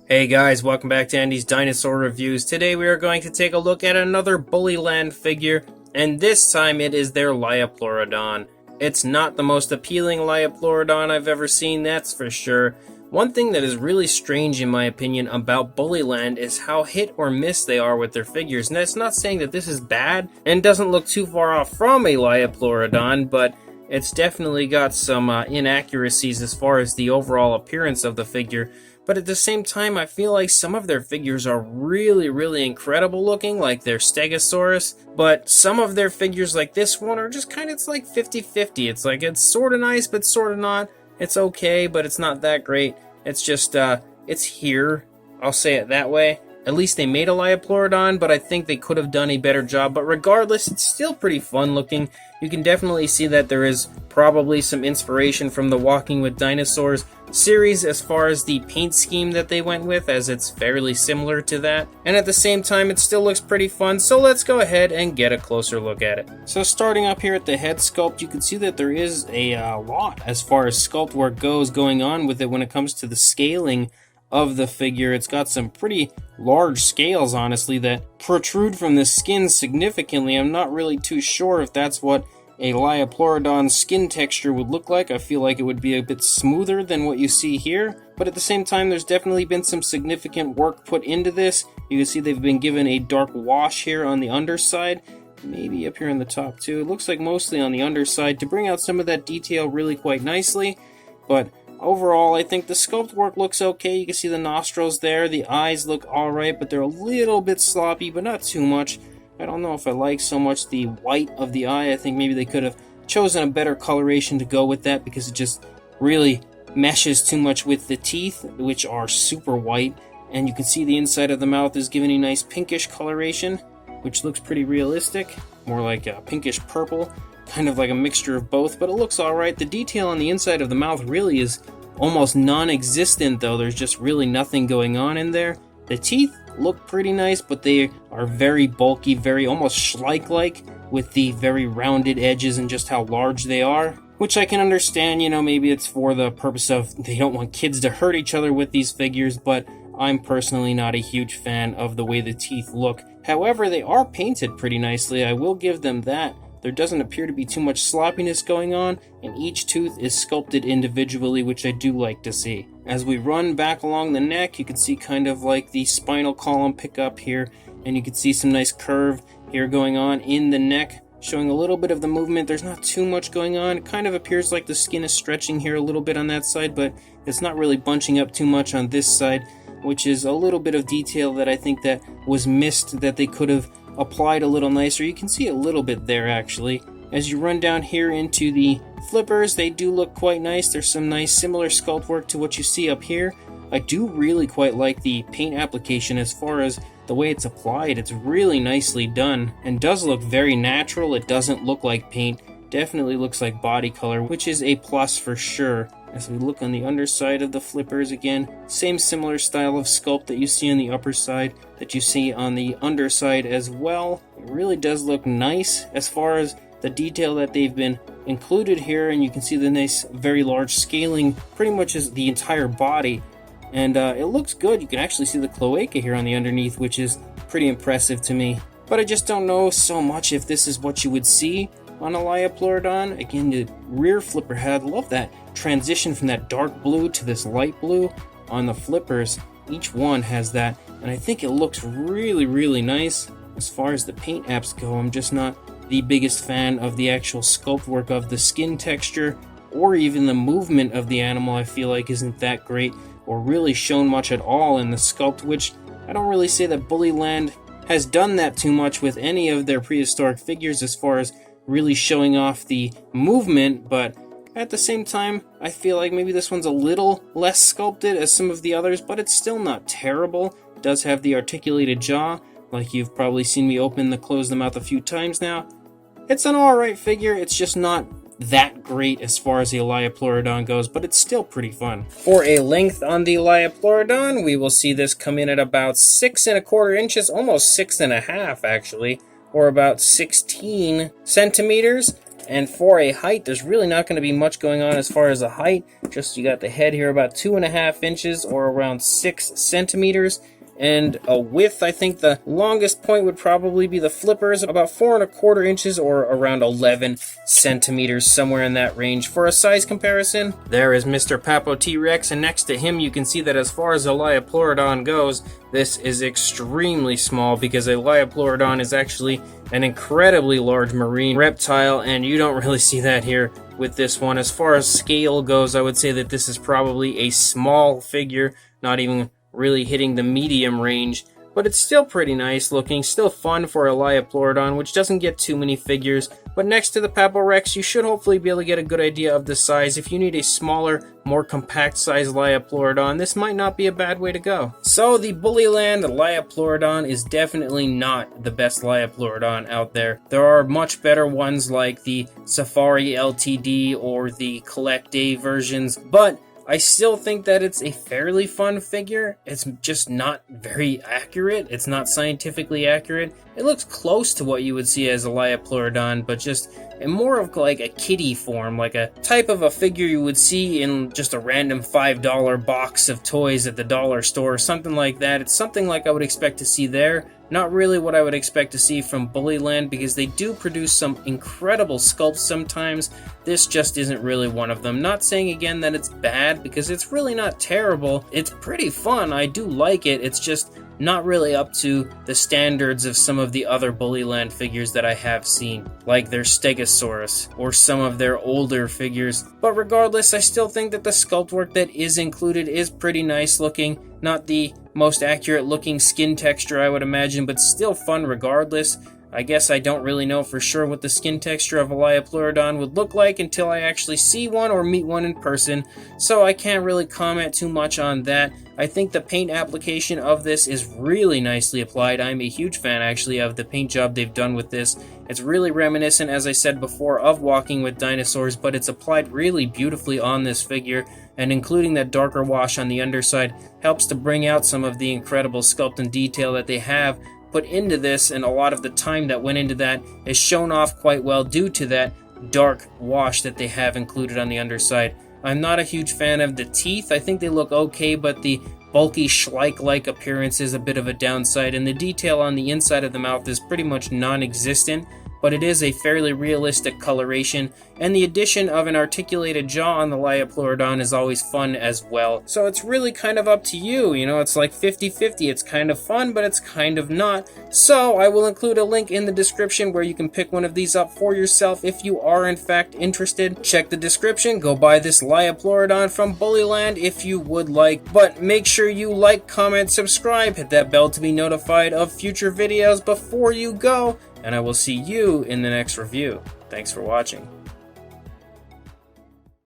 Hey guys, welcome back to Andy's Dinosaur Reviews. Today we are going to take a look at another Bullyland figure, and this time it is their Liopleurodon. It's not the most appealing Liopleurodon I've ever seen, that's for sure. One thing that is really strange in my opinion about Bullyland is how hit or miss they are with their figures. And that's not saying that this is bad and doesn't look too far off from a Liopleurodon, but it's definitely got some inaccuracies as far as the overall appearance of the figure. But at the same time, I feel like some of their figures are really incredible looking, like their Stegosaurus. But some of their figures, like this one, are just kind of, it's like 50-50. It's like, it's sort of nice, but sort of not. It's okay, but it's not that great. It's just, it's here. I'll say it that way. At least they made a Liopleurodon, but I think they could have done a better job. But regardless, it's still pretty fun looking. You can definitely see that there is probably some inspiration from the Walking with Dinosaurs series as far as the paint scheme that they went with, as it's fairly similar to that. And at the same time, it still looks pretty fun, so let's go ahead and get a closer look at it. So starting up here at the head sculpt, you can see that there is a lot as far as sculpt work goes going on with it when it comes to the scaling of the figure. It's got some pretty large scales, honestly, that protrude from the skin significantly. I'm not really too sure if that's what a Liopleurodon skin texture would look like. I feel like it would be a bit smoother than what you see here, but at the same time, there's definitely been some significant work put into this. You can see they've been given a dark wash here on the underside, maybe up here on the top too. It looks like mostly on the underside to bring out some of that detail really quite nicely, but overall, I think the sculpt work looks okay. You can see the nostrils there. The eyes look alright, but they're a little bit sloppy, but not too much. I don't know if I like so much the white of the eye. I think maybe they could have chosen a better coloration to go with that, because it just really meshes too much with the teeth, which are super white. And you can see the inside of the mouth is given a nice pinkish coloration, which looks pretty realistic. More like a pinkish purple, kind of like a mixture of both, but it looks alright. The detail on the inside of the mouth really is almost non-existent, though. There's just really nothing going on in there. The teeth look pretty nice, but they are very bulky, very almost Schleich-like, with the very rounded edges and just how large they are, which I can understand. You know, maybe it's for the purpose of they don't want kids to hurt each other with these figures, but I'm personally not a huge fan of the way the teeth look. However, they are painted pretty nicely. I will give them that. There doesn't appear to be too much sloppiness going on, and each tooth is sculpted individually, which I do like to see. As we run back along the neck, you can see kind of like the spinal column pick up here, and you can see some nice curve here going on in the neck, showing a little bit of the movement. There's not too much going on. It kind of appears like the skin is stretching here a little bit on that side, but it's not really bunching up too much on this side, which is a little bit of detail that I think that was missed, that they could have applied a little nicer. You can see a little bit there, actually. As you run down here into the flippers, they do look quite nice. There's some nice similar sculpt work to what you see up here. I do really quite like the paint application as far as the way it's applied. It's really nicely done and does look very natural. It doesn't look like paint. Definitely looks like body color, which is a plus for sure. As we look on the underside of the flippers, again, same similar style of sculpt that you see on the upper side that you see on the underside as well. It really does look nice as far as the detail that they've been included here, and you can see the nice, very large scaling, pretty much as the entire body. And it looks good. You can actually see the cloaca here on the underneath, which is pretty impressive to me. But I just don't know so much if this is what you would see on a Liopleurodon. Again, the rear flipper head, love that transition from that dark blue to this light blue on the flippers. Each one has that, and I think it looks really nice. As far as the paint apps go, I'm just not the biggest fan of the actual sculpt work of the skin texture, or even the movement of the animal. I feel like isn't that great, or really shown much at all in the sculpt, which I don't really say that Bullyland has done that too much with any of their prehistoric figures as far as really showing off the movement. But at the same time, I feel like maybe this one's a little less sculpted as some of the others, but it's still not terrible. It does have the articulated jaw, like you've probably seen me open and close the mouth a few times now. It's an alright figure. It's just not that great as far as the Liopleurodon goes, but it's still pretty fun. For a length on the Liopleurodon, we will see this come in at about 6¼ inches, almost 6½ actually, or about 16 centimeters. And for a height, there's really not going to be much going on as far as a height. Just you got the head here about 2.5 inches or around 6 centimeters. And a width, I think the longest point would probably be the flippers, about 4.25 inches or around 11 centimeters, somewhere in that range. For a size comparison, there is Mr. Papo T-Rex, and next to him you can see that as far as a Liopleurodon goes, this is extremely small because a Liopleurodon is actually an incredibly large marine reptile, and you don't really see that here with this one. As far as scale goes, I would say that this is probably a small figure, not even really hitting the medium range, but it's still pretty nice looking, still fun for a Liopleurodon, which doesn't get too many figures. But next to the Paporex, you should hopefully be able to get a good idea of the size. If you need a smaller, more compact size Liopleurodon, this might not be a bad way to go. So the Bullyland Liopleurodon is definitely not the best Liopleurodon out there. There are much better ones like the Safari LTD or the Collect Day versions, but I still think that it's a fairly fun figure. It's just not very accurate. It's not scientifically accurate. It looks close to what you would see as a Liopleurodon, but just in more of like a kitty form, like a type of a figure you would see in just a random $5 box of toys at the dollar store, something like that. It's something like I would expect to see there. Not really what I would expect to see from Bullyland, because they do produce some incredible sculpts sometimes. This just isn't really one of them. Not saying again that it's bad, because it's really not terrible. It's pretty fun. I do like it. It's just not really up to the standards of some of the other Bullyland figures that I have seen, like their Stegosaurus or some of their older figures. But regardless, I still think that the sculpt work that is included is pretty nice looking. Not the most accurate looking skin texture, I would imagine, but still fun regardless. I guess I don't really know for sure what the skin texture of a Liopleurodon would look like until I actually see one or meet one in person, so I can't really comment too much on that. I think the paint application of this is really nicely applied. I'm a huge fan, actually, of the paint job they've done with this. It's really reminiscent, as I said before, of Walking with Dinosaurs, but it's applied really beautifully on this figure, and including that darker wash on the underside helps to bring out some of the incredible sculpt and detail that they have put into this, and a lot of the time that went into that is shown off quite well due to that dark wash that they have included on the underside. I'm not a huge fan of the teeth. I think they look okay, but the bulky Schleich-like appearance is a bit of a downside, and the detail on the inside of the mouth is pretty much non-existent, but it is a fairly realistic coloration, and the addition of an articulated jaw on the Liopleurodon is always fun as well. So it's really kind of up to you, it's like 50-50. It's kind of fun, but it's kind of not. So I will include a link in the description where you can pick one of these up for yourself if you are in fact interested. Check the description, go buy this Liopleurodon from Bullyland if you would like, but make sure you like, comment, subscribe, hit that bell to be notified of future videos before you go, and I will see you in the next review. Thanks for watching.